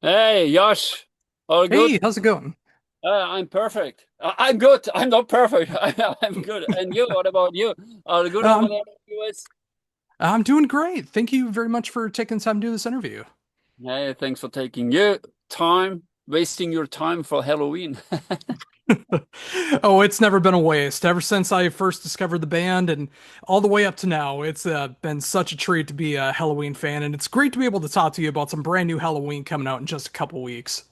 Hey, Josh, all good? Hey, how's it going? I'm perfect. I'm good. I'm not perfect. I'm good. And you? What about you? All good over Um, there in the US? I'm doing great. Thank you very much for taking the time to do this interview. Hey, thanks for taking your time, wasting your time for Halloween. Oh, it's never been a waste. Ever since I first discovered the band and all the way up to now, it's been such a treat to be a Helloween fan, and it's great to be able to talk to you about some brand new Halloween coming out in just a couple weeks.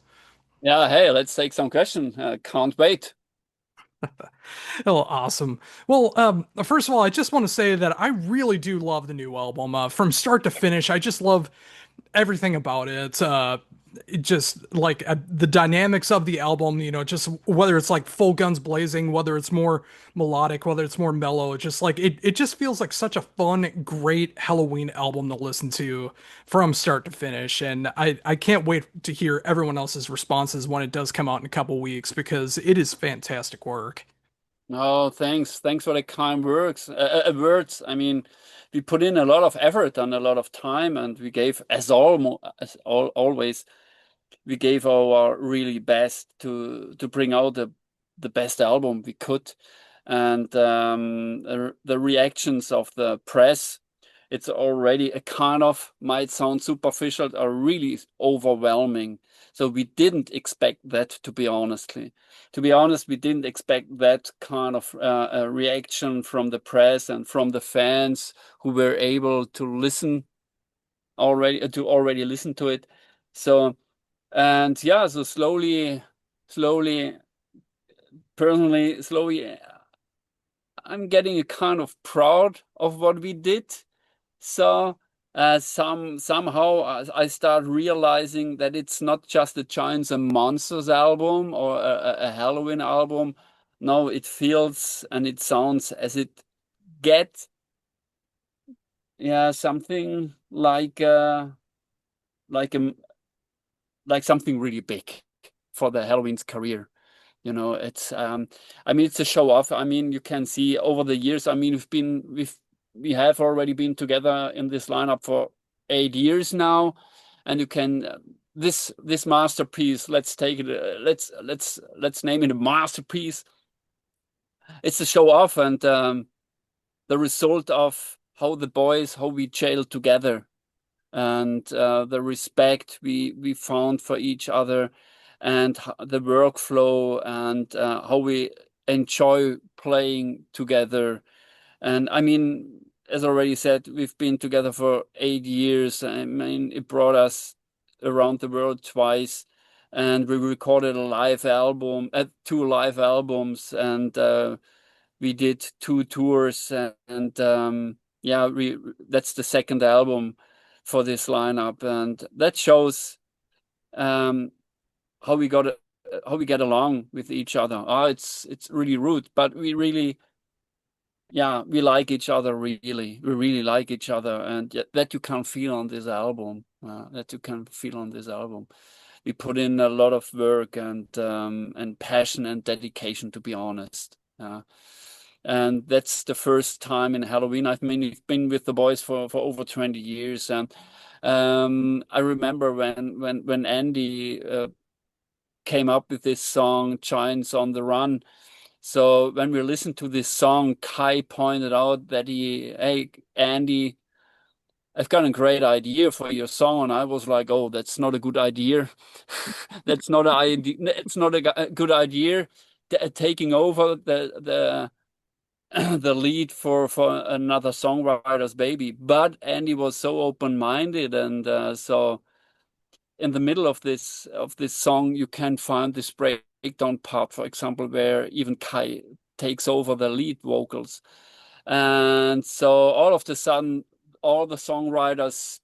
Yeah, hey, let's take some question. Can't wait. Oh, awesome. Well, first of all, I just want to say that I really do love the new album. From start to finish, I just love everything about it. It just like the dynamics of the album, just whether it's like full guns blazing, whether it's more melodic, whether it's more mellow, just like it just feels like such a fun, great Halloween album to listen to from start to finish. And I can't wait to hear everyone else's responses when it does come out in a couple weeks because it is fantastic work. No, thanks. Thanks for the kind words. I mean, we put in a lot of effort and a lot of time, and we gave, always, we gave our really best to bring out the best album we could. And the reactions of the press, it's already a kind of, might sound superficial, are really overwhelming. So we didn't expect that, to be honestly. To be honest, we didn't expect that kind of a reaction from the press and from the fans who were able to listen already listen to it. So and yeah, so slowly, personally, slowly, I'm getting a kind of proud of what we did. So somehow I start realizing that it's not just a Giants and Monsters album or a Halloween album. No, it feels and it sounds as it get, yeah, something like a like something really big for the Halloween's career. It's I mean it's a show off. I mean, you can see over the years, I mean, we have already been together in this lineup for 8 years now, and you can this masterpiece, let's take it, let's name it a masterpiece. It's a show off, and the result of how we jailed together, and the respect we found for each other, and the workflow, and how we enjoy playing together. And I mean, as already said, we've been together for 8 years. I mean, it brought us around the world twice, and we recorded a live album, two live albums, and we did two tours, and yeah, that's the second album for this lineup, and that shows um, how we got how we get along with each other. It's really rude, but we really, yeah, we like each other really. We really like each other, and that you can feel on this album. That you can feel on this album. We put in a lot of work and passion and dedication, to be honest. And that's the first time in Halloween. I mean, we've been with the boys for over 20 years, and I remember when Andy came up with this song, Giants on the Run. So when we listened to this song, Kai pointed out that hey, Andy, I've got a great idea for your song. And I was like, oh, that's not a good idea. That's not an idea. It's not a good idea. Taking over the lead for another songwriter's baby. But Andy was so open-minded, and so in the middle of this song, you can find this breakdown part, for example, where even Kai takes over the lead vocals. And so all of a sudden, all the songwriters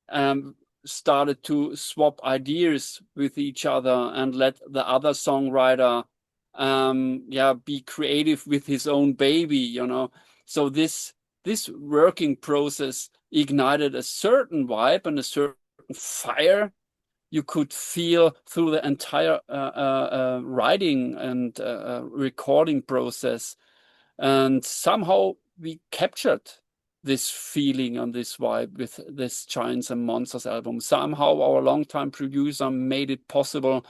um, started to swap ideas with each other and let the other songwriter yeah, be creative with his own baby. So this working process ignited a certain vibe and a certain fire you could feel through the entire writing and recording process. And somehow we captured this feeling and this vibe with this Giants and Monsters album. Somehow our longtime producer made it possible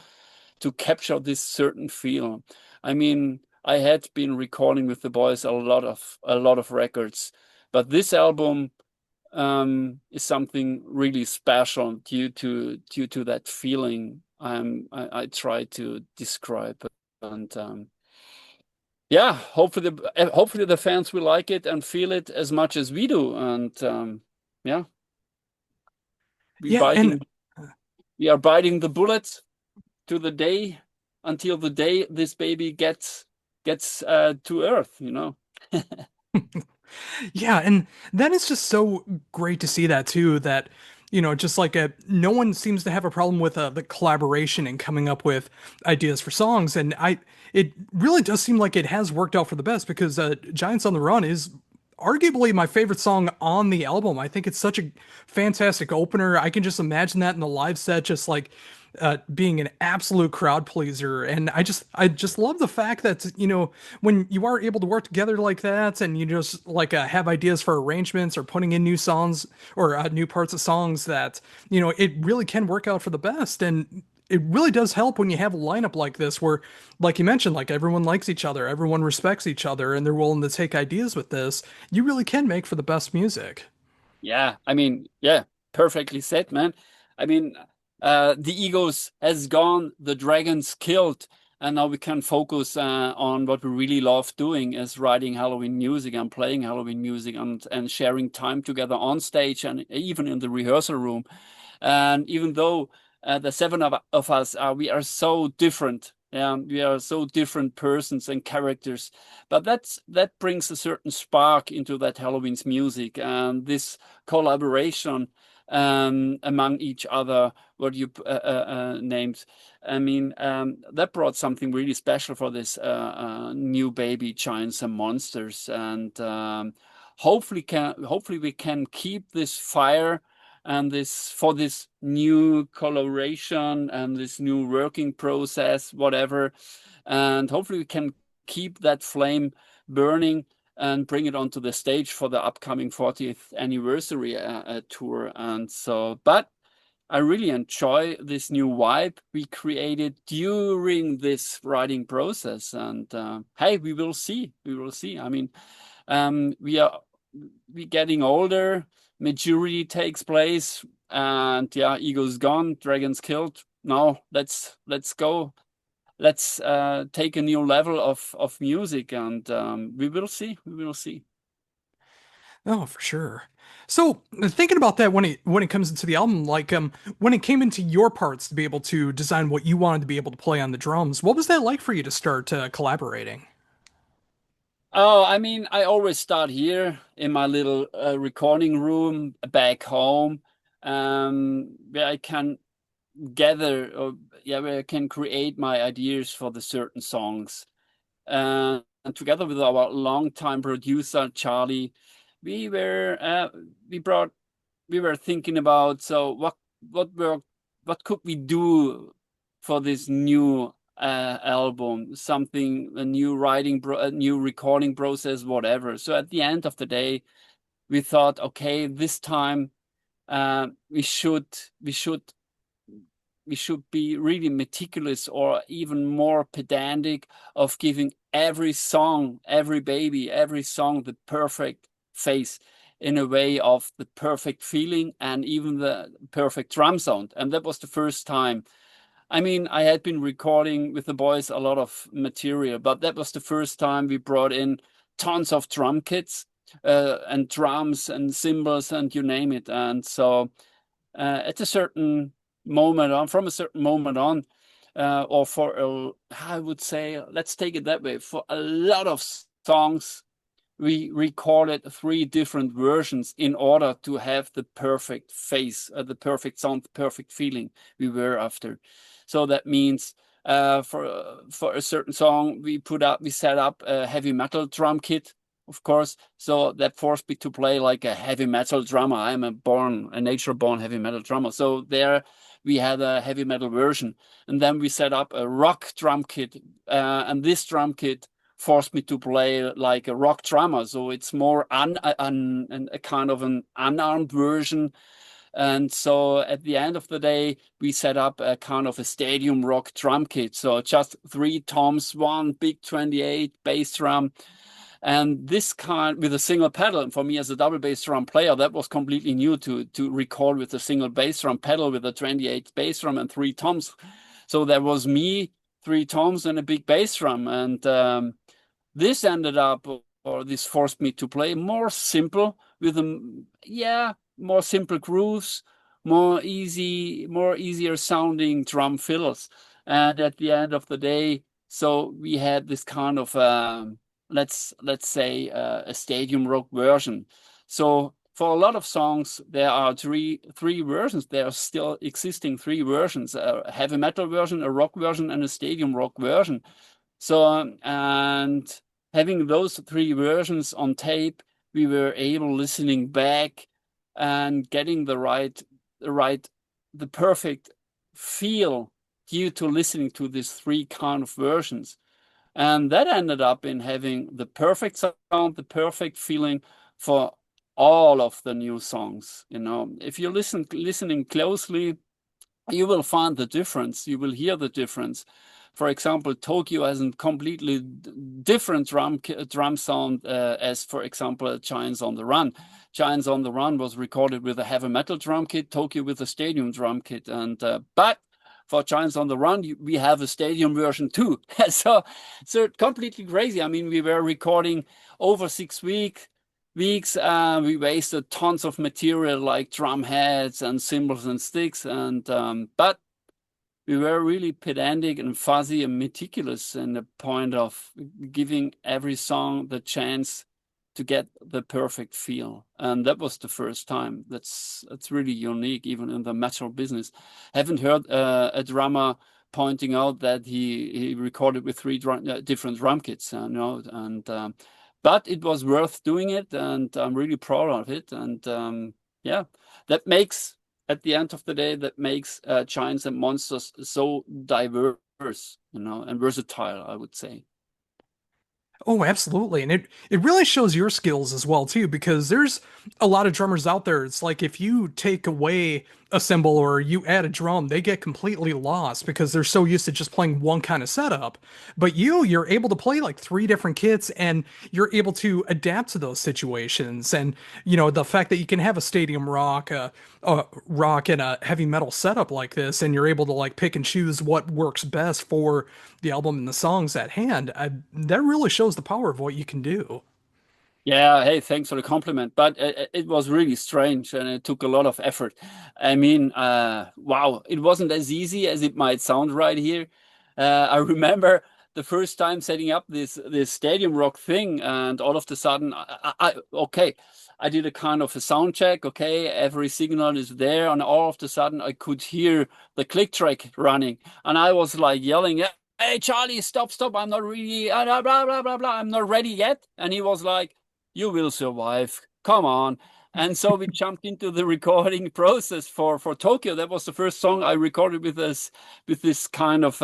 to capture this certain feel. I mean, I had been recording with the boys a lot of records, but this album is something really special due to that feeling I try to describe. And yeah, hopefully the fans will like it and feel it as much as we do. And yeah, we Yeah, and biting we are biting the bullet to the day until the day this baby gets to Earth, you know. yeah, and that is just so great to see that too. That just like no one seems to have a problem with the collaboration and coming up with ideas for songs, and it really does seem like it has worked out for the best because Giants on the Run is arguably my favorite song on the album. I think it's such a fantastic opener. I can just imagine that in the live set, just like being an absolute crowd pleaser. And I just love the fact that when you are able to work together like that, and you just like have ideas for arrangements or putting in new songs or new parts of songs, that it really can work out for the best. And it really does help when you have a lineup like this where, like you mentioned, like everyone likes each other, everyone respects each other, and they're willing to take ideas with this. You really can make for the best music. Yeah, I mean, yeah, perfectly said, man. I mean, the egos has gone, the dragons killed, and now we can focus on what we really love doing, is writing Halloween music and playing Halloween music and sharing time together on stage and even in the rehearsal room. And even though the seven of us are, we are so different. Yeah, we are so different persons and characters, but that brings a certain spark into that Halloween's music and this collaboration among each other. What you named, I mean, that brought something really special for this new baby Giants and Monsters, and hopefully we can keep this fire and this new collaboration and this new working process, whatever. And hopefully we can keep that flame burning and bring it onto the stage for the upcoming 40th anniversary tour. And so, but I really enjoy this new vibe we created during this writing process. And hey, we will see. We will see. I mean, we getting older, maturity takes place, and yeah, ego's gone, dragons killed. Now let's go. Let's take a new level of music, and we will see. We will see. Oh, for sure. So thinking about that when it comes into the album, like when it came into your parts to be able to design what you wanted to be able to play on the drums, what was that like for you to start collaborating? Oh, I mean, I always start here in my little recording room back home, where I can gather, or yeah, where I can create my ideas for the certain songs. And together with our longtime producer Charlie, we were we brought we were thinking about, so what were what could we do for this new album, something, a new a new recording process, whatever. So at the end of the day, we thought, okay, this time we should we should we should be really meticulous or even more pedantic of giving every song, every baby, every song the perfect face in a way of the perfect feeling and even the perfect drum sound. And that was the first time. I mean, I had been recording with the boys a lot of material, but that was the first time we brought in tons of drum kits and drums and cymbals and you name it. And so at a certain moment on, from a certain moment on, or for I would say, let's take it that way, for a lot of songs, we recorded three different versions in order to have the perfect face, the perfect sound, the perfect feeling we were after. So that means for a certain song, we set up a heavy metal drum kit, of course. So that forced me to play like a heavy metal drummer. I'm a nature born heavy metal drummer. So there we had a heavy metal version, and then we set up a rock drum kit, and this drum kit forced me to play like a rock drummer. So it's more a kind of an unarmed version. And so at the end of the day, we set up a kind of a stadium rock drum kit. So just three toms, one big 28 bass drum, and this kind with a single pedal. And for me as a double bass drum player, that was completely new to record with a single bass drum pedal with a 28 bass drum and three toms. So there was me, three toms, and a big bass drum. And this ended up, or this forced me to play more simple with more simple grooves, more easier sounding drum fills. And at the end of the day, so we had this kind of let's say a stadium rock version. So for a lot of songs, there are three versions. There are still existing three versions: a heavy metal version, a rock version, and a stadium rock version. So and having those three versions on tape, we were able listening back and getting the perfect feel due to listening to these three kind of versions. And that ended up in having the perfect sound, the perfect feeling for all of the new songs. You know, if you listening closely, you will find the difference. You will hear the difference. For example, Tokyo has a completely different drum sound as, for example, Giants on the Run. Giants on the Run was recorded with a heavy metal drum kit, Tokyo with a stadium drum kit. And but for Giants on the Run, we have a stadium version too. so completely crazy. I mean, we were recording over 6 weeks. We wasted tons of material like drum heads and cymbals and sticks, and but we were really pedantic and fuzzy and meticulous in the point of giving every song the chance to get the perfect feel. And that was the first time. That's really unique, even in the metal business. Haven't heard a drummer pointing out that he recorded with three different drum kits, you know, and but it was worth doing it, and I'm really proud of it. And yeah, that makes, at the end of the day, that makes Giants and Monsters so diverse, you know, and versatile, I would say. Oh, absolutely. And it really shows your skills as well too, because there's a lot of drummers out there. It's like if you take away a cymbal or you add a drum, they get completely lost because they're so used to just playing one kind of setup. But you're able to play like three different kits and you're able to adapt to those situations. And the fact that you can have a stadium rock, a rock and a heavy metal setup like this, and you're able to like pick and choose what works best for the album and the songs at hand, that really shows the power of what you can do. Yeah, hey, thanks for the compliment. But it was really strange and it took a lot of effort. I mean, wow, it wasn't as easy as it might sound right here. I remember the first time setting up this stadium rock thing, and all of a sudden, okay, I did a kind of a sound check. Okay, every signal is there, and all of a sudden, I could hear the click track running, and I was like yelling, "Hey, Charlie, stop, stop! I'm not really blah blah blah blah. I'm not ready yet." And he was like, "You will survive. Come on." And so we jumped into the recording process for Tokyo. That was the first song I recorded with this kind of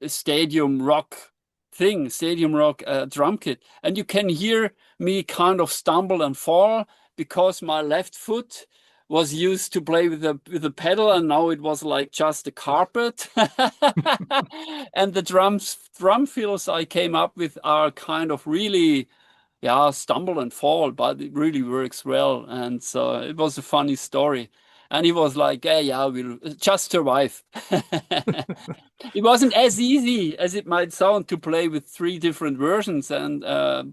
stadium rock stadium rock drum kit. And you can hear me kind of stumble and fall because my left foot was used to play with the pedal, and now it was like just a carpet. And the drum fills I came up with are kind of really, yeah, stumble and fall, but it really works well. And so it was a funny story. And he was like, "Hey, yeah, we'll just survive." It wasn't as easy as it might sound to play with three different versions and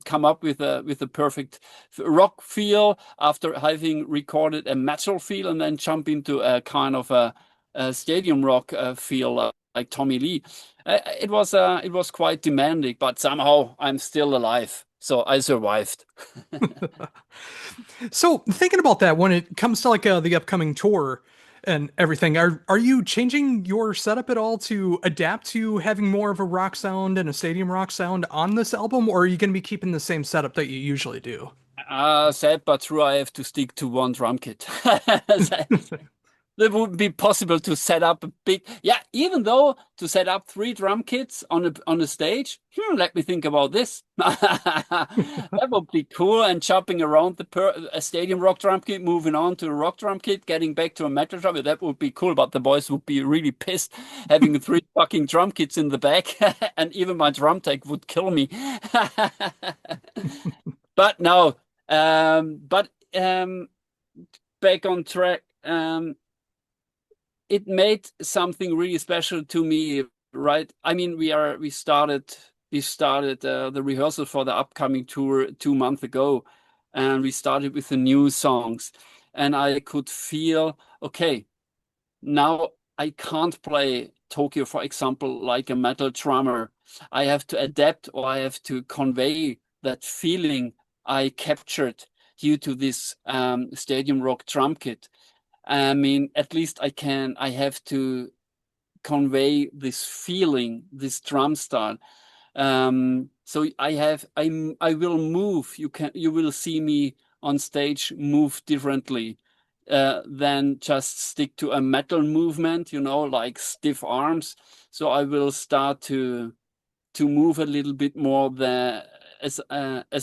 come up with a perfect rock feel after having recorded a metal feel, and then jump into a kind of a stadium rock feel like Tommy Lee. It was quite demanding, but somehow I'm still alive, so I survived. So thinking about that, when it comes to like the upcoming tour and everything, are you changing your setup at all to adapt to having more of a rock sound and a stadium rock sound on this album, or are you going to be keeping the same setup that you usually do? Sad but true, I have to stick to one drum kit. It would be possible to set up a big, yeah, even though to set up 3 drum kits on a stage. Let me think about this. That would be cool. And jumping around a stadium rock drum kit, moving on to a rock drum kit, getting back to a metal drum, that would be cool. But the boys would be really pissed having 3 fucking drum kits in the back, and even my drum tech would kill me. But no, but back on track. It made something really special to me, right? I mean, we started the rehearsal for the upcoming tour 2 months ago, and we started with the new songs, and I could feel, okay, now I can't play Tokyo, for example, like a metal drummer. I have to adapt, or I have to convey that feeling I captured due to this stadium rock drum kit. I mean, at least I have to convey this feeling, this drum style. So I will move. You will see me on stage move differently than just stick to a metal movement, like stiff arms. So I will start to move a little bit more there as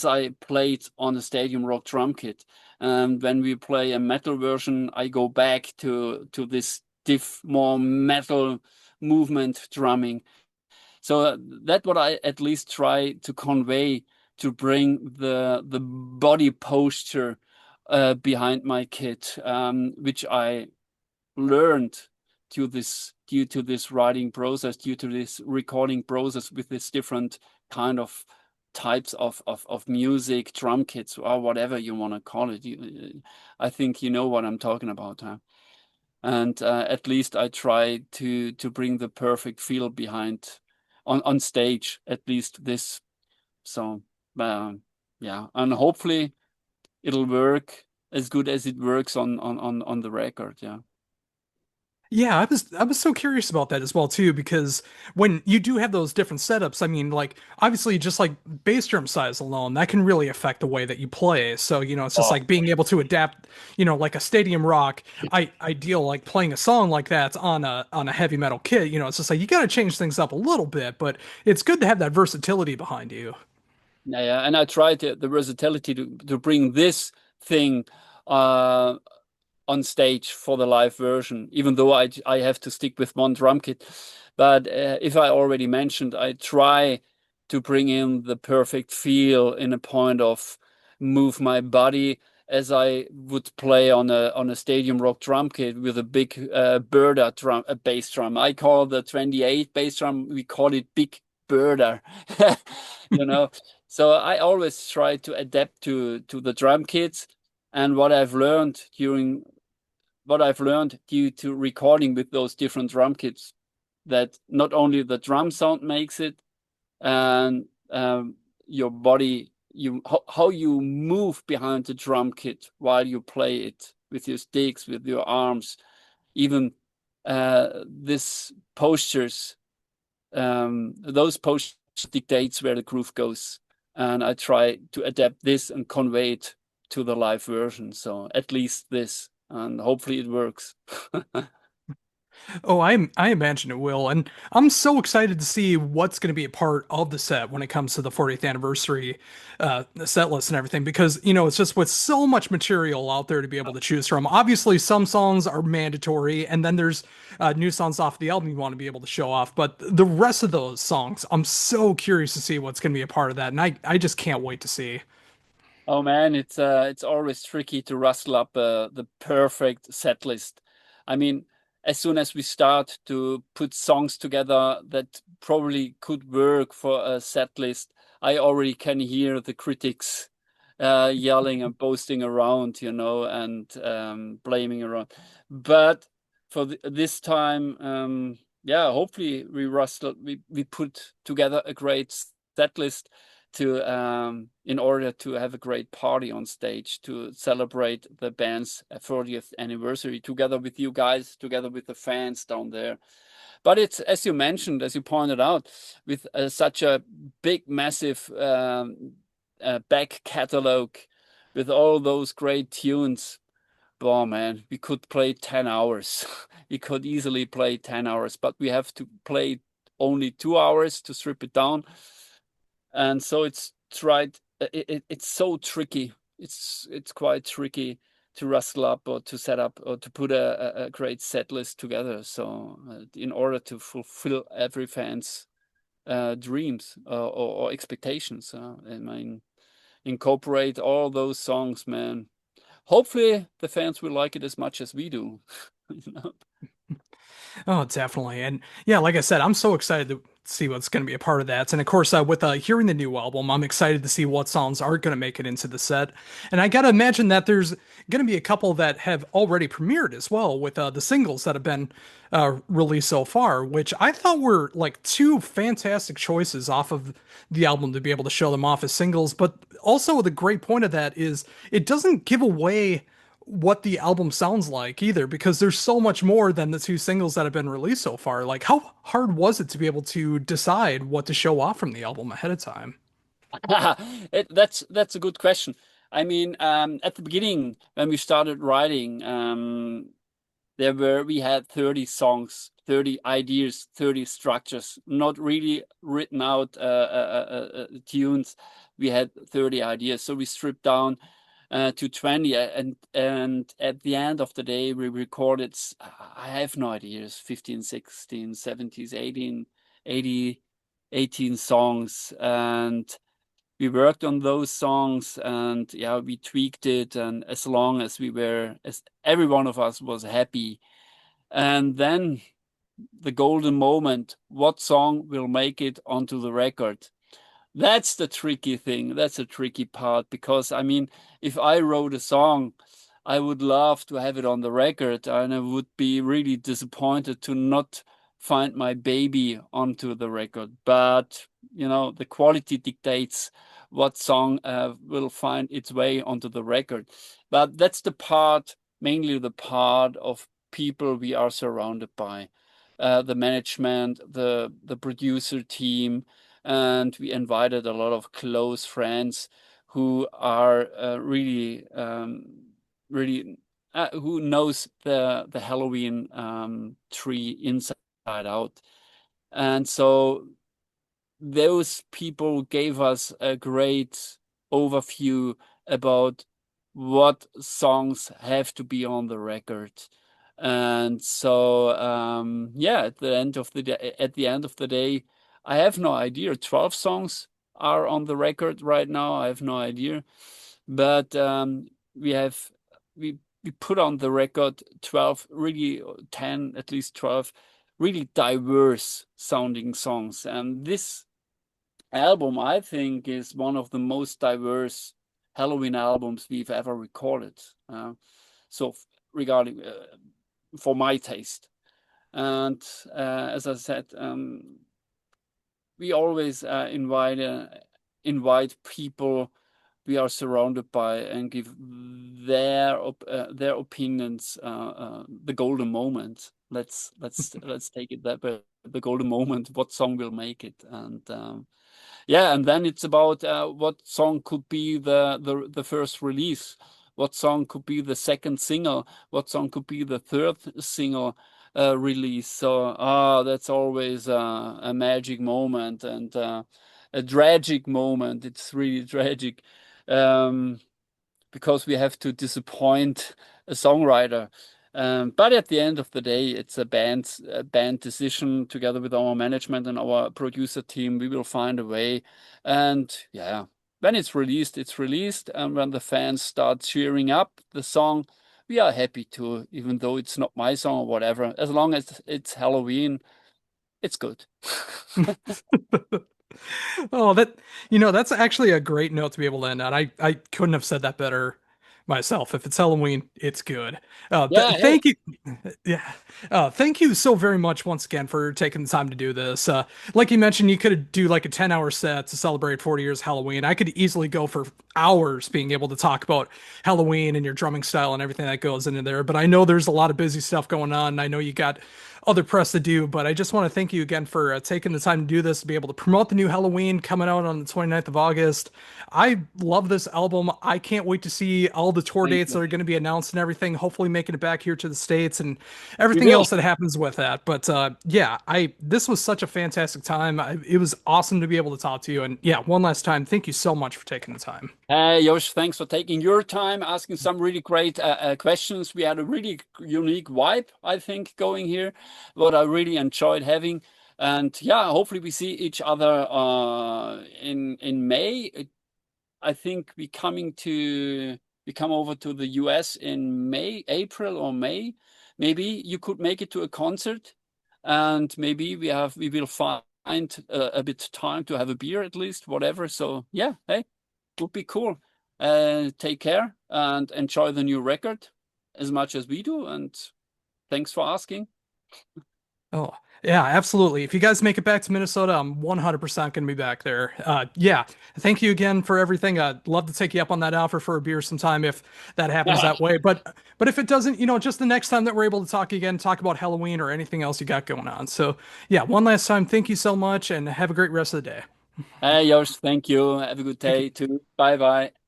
I played on a stadium rock drum kit. And when we play a metal version, I go back to this stiff, more metal movement drumming. So that's what I at least try to convey, to bring the body posture behind my kit, which I learned due to this writing process, due to this recording process with this different kind of types of music, drum kits, or whatever you want to call it. I think you know what I'm talking about, huh? And at least I try to bring the perfect feel behind on stage, at least this. So yeah, and hopefully it'll work as good as it works on the record. Yeah. Yeah, I was so curious about that as well too, because when you do have those different setups, I mean, like obviously just like bass drum size alone, that can really affect the way that you play. So, it's just Oh, like being able to adapt, like a stadium rock, ideal like playing a song like that on a heavy metal kit, it's just like you got to change things up a little bit, but it's good to have that versatility behind you. yeah, and I tried the versatility to bring this thing uh, on stage for the live version, even though I have to stick with 1 drum kit. But if I already mentioned, I try to bring in the perfect feel in a point of move my body as I would play on a stadium rock drum kit with a big birder drum, a bass drum. I call the 28 bass drum, we call it big birder, you know. So I always try to adapt to the drum kits, and what I've learned due to recording with those different drum kits, that not only the drum sound makes it, and your body, how you move behind the drum kit while you play it with your sticks, with your arms, even this postures, those postures dictates where the groove goes. And I try to adapt this and convey it to the live version. So at least this, and hopefully it works. Oh, I imagine it will, and I'm so excited to see what's going to be a part of the set when it comes to the 40th anniversary set list and everything. Because it's just with so much material out there to be able to choose from. Obviously, some songs are mandatory, and then there's new songs off the album you want to be able to show off. But the rest of those songs, I'm so curious to see what's going to be a part of that, and I just can't wait to see. Oh man, it's always tricky to rustle up the perfect set list. I mean, as soon as we start to put songs together that probably could work for a set list, I already can hear the critics yelling and boasting around, and blaming around. But for this time, yeah, hopefully we put together a great set list to in order to have a great party on stage to celebrate the band's 40th anniversary together with you guys, together with the fans down there. But it's, as you mentioned, as you pointed out, with such a big, massive back catalog with all those great tunes. Oh man, we could play 10 hours. We could easily play 10 hours, but we have to play only 2 hours to strip it down. And so it's so tricky. It's quite tricky to rustle up or to set up or to put a great set list together. So in order to fulfill every fan's dreams or expectations, I mean, incorporate all those songs, man. Hopefully, the fans will like it as much as we do. You know? Oh, definitely. And yeah, like I said, I'm so excited to see what's going to be a part of that. And of course, with hearing the new album, I'm excited to see what songs are going to make it into the set. And I got to imagine that there's going to be a couple that have already premiered as well with the singles that have been released so far, which I thought were like two fantastic choices off of the album to be able to show them off as singles. But also, the great point of that is it doesn't give away what the album sounds like either, because there's so much more than the two singles that have been released so far. Like, how hard was it to be able to decide what to show off from the album ahead of time? That's a good question. I mean, at the beginning when we started writing, we had 30 songs, 30 ideas, 30 structures, not really written out tunes. We had 30 ideas, so we stripped down to 20, and at the end of the day we recorded I have no ideas, 15, 16, 17, 18, 80, 18 songs, and we worked on those songs, and yeah, we tweaked it, and as long as as every one of us was happy. And then the golden moment, what song will make it onto the record? That's the tricky thing. That's a tricky part because I mean, if I wrote a song, I would love to have it on the record, and I would be really disappointed to not find my baby onto the record. But the quality dictates what song will find its way onto the record. But that's mainly the part of people we are surrounded by, the management, the producer team, and we invited a lot of close friends who are really who knows the Helloween tree inside out. And so those people gave us a great overview about what songs have to be on the record. And so yeah, at the end of the day, I have no idea. 12 songs are on the record right now. I have no idea. But we have we put on the record 12 really 10, at least 12 really diverse sounding songs. And this album, I think, is one of the most diverse Helloween albums we've ever recorded. So regarding for my taste, and as I said, we always invite people we are surrounded by and give their opinions the golden moment. Let's take it that way. The golden moment. What song will make it? And yeah, and then it's about what song could be the first release, what song could be the second single, what song could be the third single release. So that's always a magic moment and a tragic moment. It's really tragic. Um, because we have to disappoint a songwriter. But at the end of the day, it's a band decision together with our management and our producer team. We will find a way. And yeah, when it's released, it's released. And when the fans start cheering up the song, we are happy to, even though it's not my song or whatever. As long as it's Helloween, it's good. Oh, that's actually a great note to be able to end on. I couldn't have said that better myself. If it's Halloween, it's good. Yeah, hey, Thank you. Yeah. Thank you so very much once again for taking the time to do this. Like you mentioned, you could do like a 10-hour set to celebrate 40 years Halloween. I could easily go for hours being able to talk about Halloween and your drumming style and everything that goes into there. But I know there's a lot of busy stuff going on. And I know you got other press to do, but I just want to thank you again for taking the time to do this, to be able to promote the new Helloween coming out on the 29th of August. I love this album. I can't wait to see all the tour Thank dates that you. are going to be announced and everything, hopefully making it back here to the States and We everything will. else that happens with that. But yeah, I this was such a fantastic time. It was awesome to be able to talk to you. And yeah, one last time, thank you so much for taking the time. Hey, Josh, thanks for taking your time, asking some really great questions. We had a really unique vibe, I think, going here, what I really enjoyed having. And yeah, hopefully we see each other in May. I think we come over to the US in May, April or May. Maybe you could make it to a concert, and maybe we will find a bit time to have a beer at least, whatever. So yeah, hey, would be cool. Take care and enjoy the new record as much as we do. And thanks for asking. Oh, yeah, absolutely. If you guys make it back to Minnesota, I'm 100% going to be back there. Yeah, thank you again for everything. I'd love to take you up on that offer for a beer sometime if that happens that way. But if it doesn't, just the next time that we're able to talk again, talk about Halloween or anything else you got going on. So, yeah, one last time, thank you so much and have a great rest of the day. Hey, Josh, thank you. Have a good Thank you. day too. Bye bye.